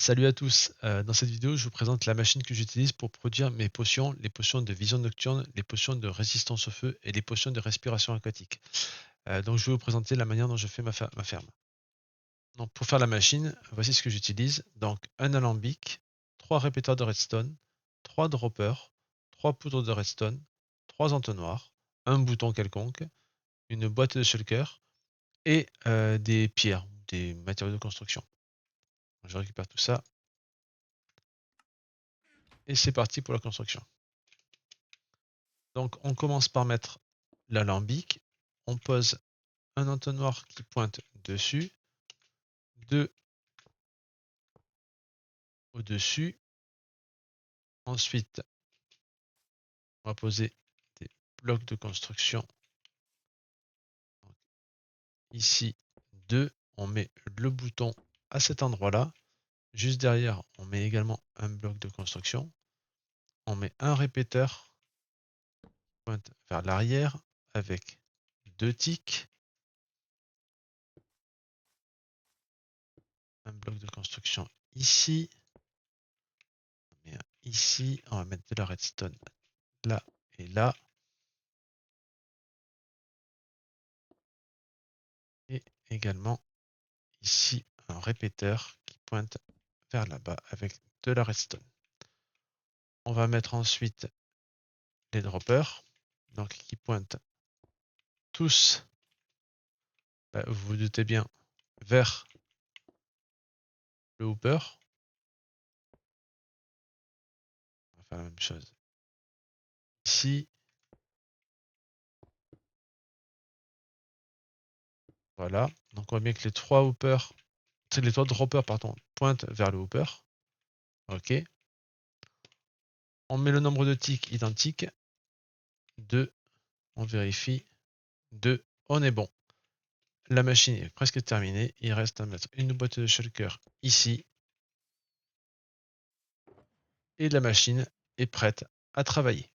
Salut à tous, dans cette vidéo, je vous présente la machine que j'utilise pour produire mes potions, les potions de vision nocturne, les potions de résistance au feu et les potions de respiration aquatique. Donc je vais vous présenter la manière dont je fais ma ferme. Donc pour faire la machine, voici ce que j'utilise. Donc un alambic, 3 répéteurs de redstone, 3 droppers, 3 poudres de redstone, 3 entonnoirs, un bouton quelconque, une boîte de shulker et des pierres, des matériaux de construction. Je récupère tout ça et c'est parti pour la construction. Donc on commence par mettre l'alambic, on pose un entonnoir qui pointe dessus, deux au-dessus. Ensuite, on va poser des blocs de construction. Donc, ici, deux. On met le bouton à cet endroit-là. Juste derrière, on met également un bloc de construction. On met un répéteur qui pointe vers l'arrière avec deux ticks. Un bloc de construction ici. Ici, on va mettre de la redstone là et là. Et également ici un répéteur qui pointe vers là-bas avec de la redstone. On va mettre ensuite les droppers, donc qui pointent tous, vous vous doutez bien, vers le hooper. On va faire la même chose ici. Voilà. Donc on voit bien que les trois droppers pardon, pointent vers le hooper. Ok. On met le nombre de ticks identique. 2. On vérifie. 2. On est bon. La machine est presque terminée. Il reste à mettre une boîte de shulker ici. Et la machine est prête à travailler.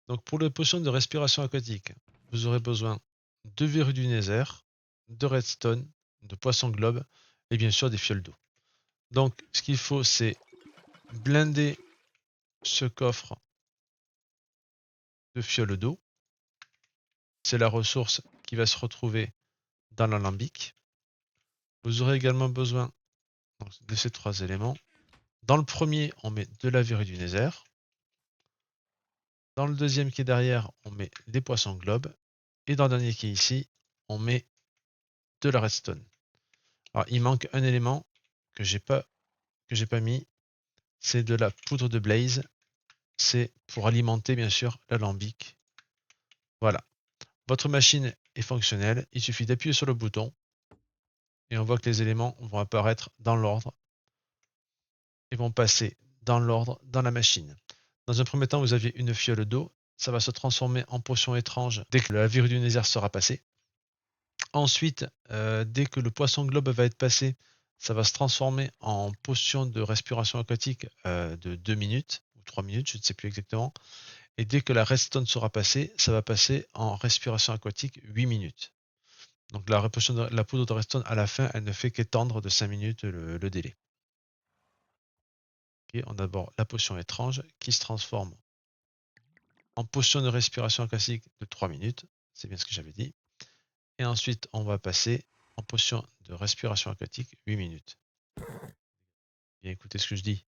Donc pour les potions de respiration aquatique, vous aurez besoin de verrues du nether, de redstone, de poisson globe et bien sûr des fioles d'eau. Donc ce qu'il faut, c'est blinder ce coffre de fioles d'eau. C'est la ressource qui va se retrouver dans l'alambic. Vous aurez également besoin de ces trois éléments. Dans le premier, on met de la verrue du nether. Dans le deuxième qui est derrière, on met des poissons globes. Et dans le dernier qui est ici, on met de la redstone. Alors, il manque un élément que j'ai pas mis, c'est de la poudre de blaze. C'est pour alimenter bien sûr l'alambic. Voilà. Votre machine est fonctionnelle. Il suffit d'appuyer sur le bouton et on voit que les éléments vont apparaître dans l'ordre et vont passer dans l'ordre dans la machine. Dans un premier temps, vous aviez une fiole d'eau. Ça va se transformer en potion étrange dès que la virus du nether sera passée. Ensuite, dès que le poisson globe va être passé, ça va se transformer en potion de respiration aquatique de 2 minutes ou 3 minutes, je ne sais plus exactement. Et dès que la redstone sera passée, ça va passer en respiration aquatique 8 minutes. Donc la poudre de redstone à la fin, elle ne fait qu'étendre de 5 minutes le délai. Okay, on a d'abord la potion étrange qui se transforme en potion de respiration aquatique de 3 minutes. C'est bien ce que j'avais dit. Et ensuite, on va passer en potion de respiration aquatique 8 minutes. Bien écoutez ce que je dis.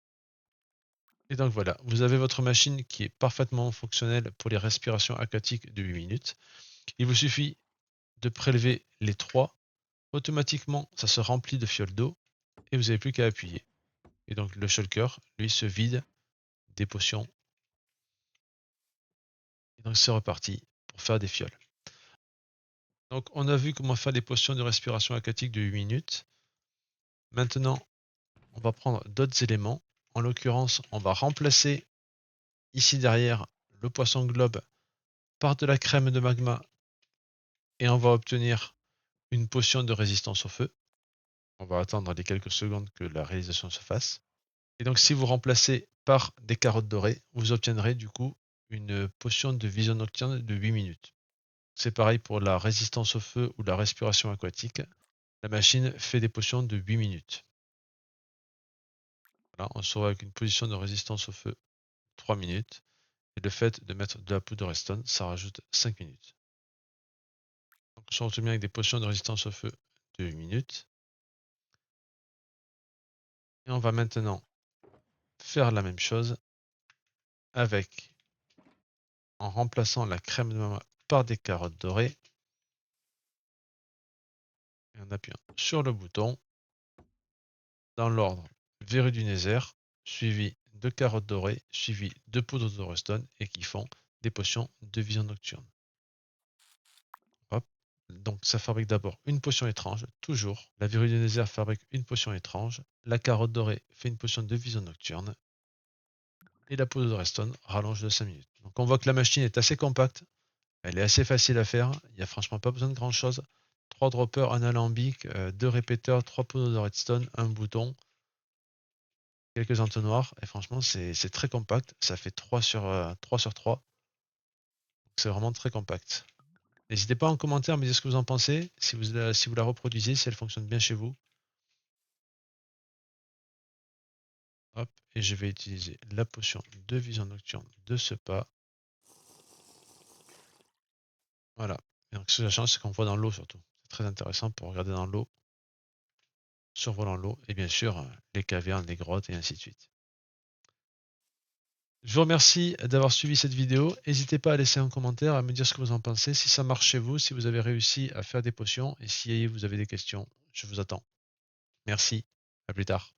Et donc voilà, vous avez votre machine qui est parfaitement fonctionnelle pour les respirations aquatiques de 8 minutes. Il vous suffit de prélever les 3. Automatiquement, ça se remplit de fioles d'eau et vous n'avez plus qu'à appuyer. Et donc le shulker, lui, se vide des potions. Et donc c'est reparti pour faire des fioles. Donc on a vu comment faire des potions de respiration aquatique de 8 minutes. Maintenant, on va prendre d'autres éléments. En l'occurrence, on va remplacer ici derrière le poisson globe par de la crème de magma et on va obtenir une potion de résistance au feu. On va attendre les quelques secondes que la réalisation se fasse. Et donc si vous remplacez par des carottes dorées, vous obtiendrez du coup une potion de vision nocturne de 8 minutes. C'est pareil pour la résistance au feu ou la respiration aquatique. La machine fait des potions de 8 minutes. Voilà, on se retrouve avec une position de résistance au feu 3 minutes. Et le fait de mettre de la poudre de redstone, ça rajoute 5 minutes. Donc on se retrouve bien avec des potions de résistance au feu de 8 minutes. Et on va maintenant faire la même chose avec, en remplaçant la crème de mama par des carottes dorées. Et en appuyant sur le bouton, dans l'ordre verrue du Nether, suivi de carottes dorées, suivi de poudre de redstone et qui font des potions de vision nocturne. Hop. Donc ça fabrique d'abord une potion étrange, toujours. La verrue du Nether fabrique une potion étrange. La carotte dorée fait une potion de vision nocturne. Et la poudre de redstone rallonge de 5 minutes. Donc on voit que la machine est assez compacte. Elle est assez facile à faire. Il n'y a franchement pas besoin de grand chose. 3 droppers, un alambic, 2 répéteurs, 3 poudres de redstone, un bouton, quelques entonnoirs. Et franchement, c'est très compact. Ça fait 3 sur 3. C'est vraiment très compact. N'hésitez pas en commentaire à me dire ce que vous en pensez, si vous la reproduisez, si elle fonctionne bien chez vous. Hop, et je vais utiliser la potion de vision nocturne de ce pas. Voilà. Et donc ce que ça change, c'est qu'on voit dans l'eau surtout. C'est très intéressant pour regarder dans l'eau, survolant l'eau, et bien sûr les cavernes, les grottes et ainsi de suite. Je vous remercie d'avoir suivi cette vidéo. N'hésitez pas à laisser un commentaire, à me dire ce que vous en pensez, si ça marche chez vous, si vous avez réussi à faire des potions, et si vous avez des questions, je vous attends. Merci, à plus tard.